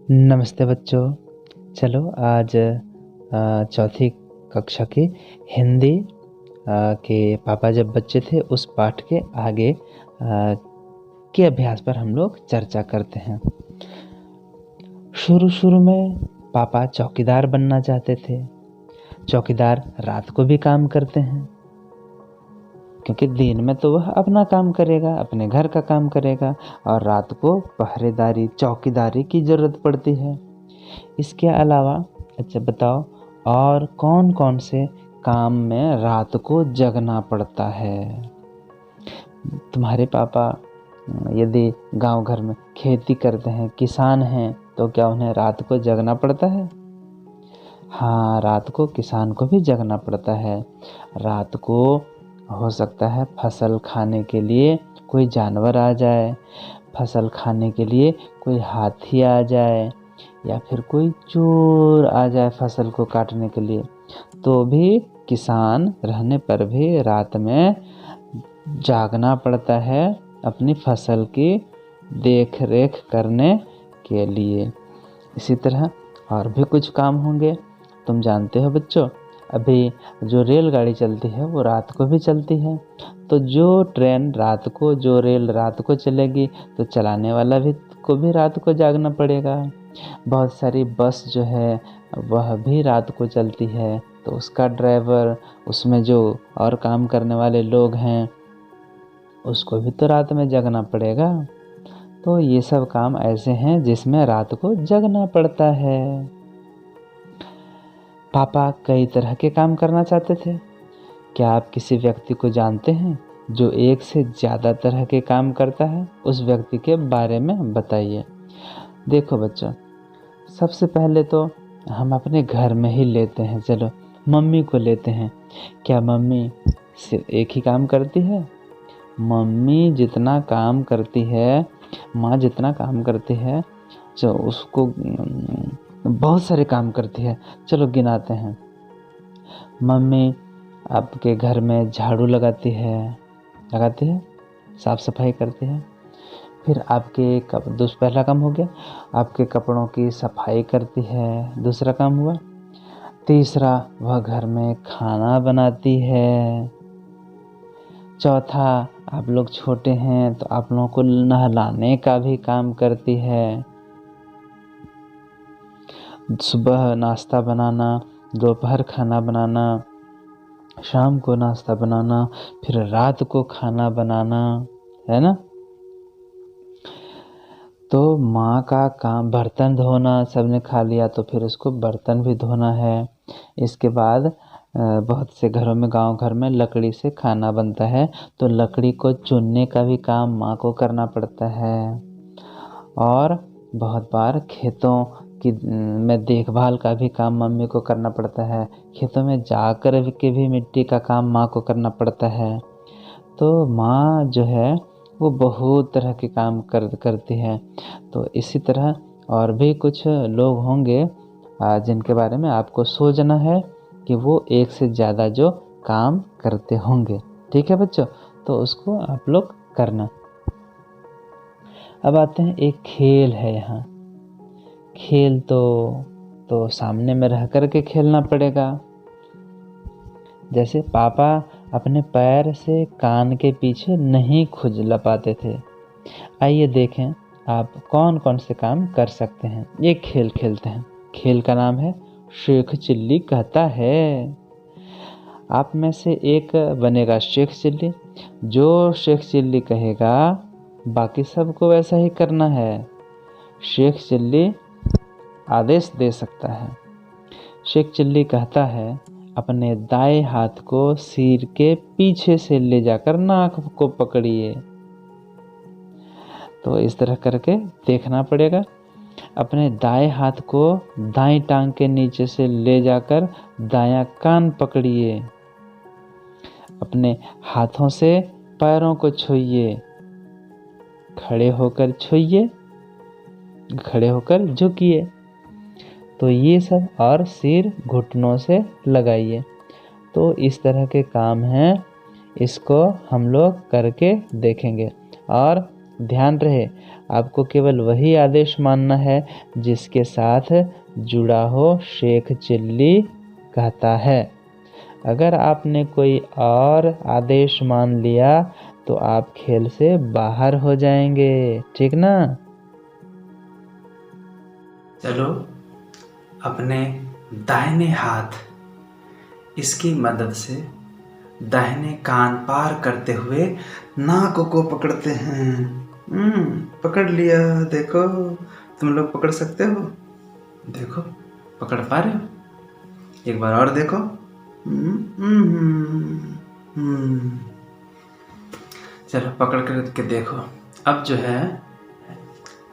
नमस्ते बच्चों। चलो आज चौथी कक्षा की हिंदी के पापा जब बच्चे थे उस पाठ के आगे के अभ्यास पर हम लोग चर्चा करते हैं। शुरू में पापा चौकीदार बनना चाहते थे। चौकीदार रात को भी काम करते हैं क्योंकि दिन में तो वह अपना काम करेगा, अपने घर का काम करेगा, और रात को पहरेदारी चौकीदारी की ज़रूरत पड़ती है। इसके अलावा अच्छा बताओ, और कौन कौन से काम में रात को जगना पड़ता है? तुम्हारे पापा यदि गांव घर में खेती करते हैं, किसान हैं, तो क्या उन्हें रात को जगना पड़ता है? हाँ, रात को किसान को भी जगना पड़ता है। रात को हो सकता है फसल खाने के लिए कोई जानवर आ जाए, फसल खाने के लिए कोई हाथी आ जाए, या फिर कोई चोर आ जाए फसल को काटने के लिए, तो भी किसान रहने पर भी रात में जागना पड़ता है अपनी फसल की देख रेख करने के लिए। इसी तरह और भी कुछ काम होंगे। तुम जानते हो बच्चों, अभी जो रेलगाड़ी चलती है वो रात को भी चलती है, तो जो ट्रेन रात को, जो रेल रात को चलेगी, तो चलाने वाला को भी रात को जागना पड़ेगा। बहुत सारी बस जो है वह भी रात को चलती है, तो उसका ड्राइवर, उसमें जो और काम करने वाले लोग हैं, उसको भी तो रात में जगना पड़ेगा। तो ये सब काम ऐसे हैं जिसमें रात को जगना पड़ता है। पापा कई तरह के काम करना चाहते थे। क्या आप किसी व्यक्ति को जानते हैं जो एक से ज़्यादा तरह के काम करता है? उस व्यक्ति के बारे में बताइए। देखो बच्चों, सबसे पहले तो हम अपने घर में ही लेते हैं। चलो मम्मी को लेते हैं। क्या मम्मी सिर्फ एक ही काम करती है? मम्मी जितना काम करती है, माँ जितना काम करती है, जो उसको बहुत सारे काम करती है। चलो गिनाते हैं। मम्मी आपके घर में झाड़ू लगाती है, साफ सफाई करती है। फिर आपके पहला काम हो गया, आपके कपड़ों की सफाई करती है, दूसरा काम हुआ। तीसरा, वह घर में खाना बनाती है। चौथा, आप लोग छोटे हैं तो आप लोगों को नहलाने का भी काम करती है। सुबह नाश्ता बनाना, दोपहर खाना बनाना, शाम को नाश्ता बनाना, फिर रात को खाना बनाना, है ना। तो माँ का काम बर्तन धोना, सबने खा लिया तो फिर उसको बर्तन भी धोना है। इसके बाद बहुत से घरों में, गांव घर में लकड़ी से खाना बनता है, तो लकड़ी को चुनने का भी काम माँ को करना पड़ता है। और बहुत बार खेतों की में देखभाल का भी काम मम्मी को करना पड़ता है। खेतों में जाकर के भी मिट्टी का काम माँ को करना पड़ता है। तो माँ जो है वो बहुत तरह के काम करती है। तो इसी तरह और भी कुछ लोग होंगे जिनके बारे में आपको सोचना है कि वो एक से ज़्यादा जो काम करते होंगे। ठीक है बच्चों, तो उसको आप लोग करना। अब आते हैं, एक खेल है यहाँ। खेल तो सामने में रह कर के खेलना पड़ेगा। जैसे पापा अपने पैर से कान के पीछे नहीं खुजला पाते थे। आइए देखें आप कौन कौन से काम कर सकते हैं। ये खेल खेलते हैं। खेल का नाम है शेख चिल्ली कहता है। आप में से एक बनेगा शेख चिल्ली। जो शेख चिल्ली कहेगा बाकी सबको वैसा ही करना है। शेख चिल्ली आदेश दे सकता है। शेख चिल्ली कहता है, अपने दाएं हाथ को सिर के पीछे से ले जाकर नाक को पकड़िए। तो इस तरह करके देखना पड़ेगा। अपने दाएं हाथ को दाएं टांग के नीचे से ले जाकर दायां कान पकड़िए। अपने हाथों से पैरों को छूइए। खड़े होकर छूइए, खड़े होकर झुकिए। तो ये सब, और सिर घुटनों से लगाइए। तो इस तरह के काम हैं। इसको हम लोग करके देखेंगे। और ध्यान रहे, आपको केवल वही आदेश मानना है जिसके साथ जुड़ा हो शेख चिल्ली कहता है। अगर आपने कोई और आदेश मान लिया तो आप खेल से बाहर हो जाएंगे, ठीक ना? चलो अपने दाहिने हाथ इसकी मदद से दाहिने कान पार करते हुए नाक को पकड़ते हैं। पकड़ लिया। देखो, तुम लोग पकड़ सकते हो? देखो, पकड़ पा रहे हो? एक बार और देखो। चलो पकड़ कर देखो। अब जो है,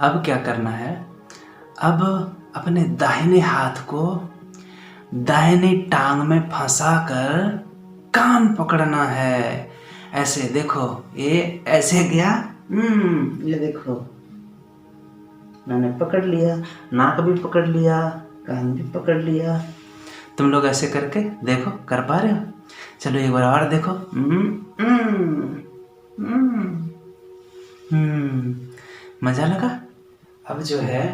अब क्या करना है, अब अपने दाहिने हाथ को दाहिनी टांग में फंसाकर कान पकड़ना है। ऐसे देखो, ये ऐसे गया। ये देखो, मैंने पकड़ लिया, नाक भी पकड़ लिया, कान भी पकड़ लिया। तुम लोग ऐसे करके देखो, कर पा रहे हो? चलो एक बार और देखो। मजा लगा? अब जो है,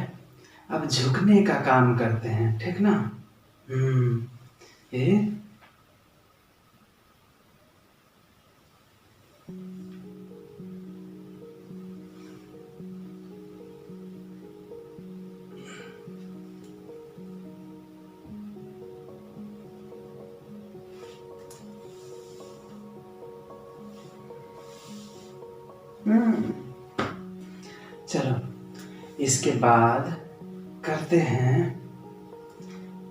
अब झुकने का काम करते हैं, ठीक ना? ये चलो इसके बाद करते हैं,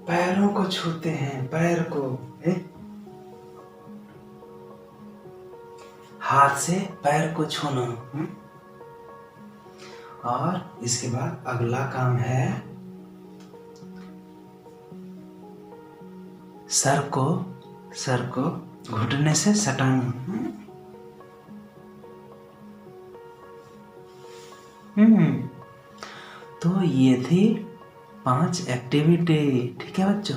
पैरों को छूते हैं, पैर को हाथ से पैर को छूना। और इसके बाद अगला काम है सर को घुटने से सटाना। तो ये थी 5 एक्टिविटी, ठीक है बच्चों?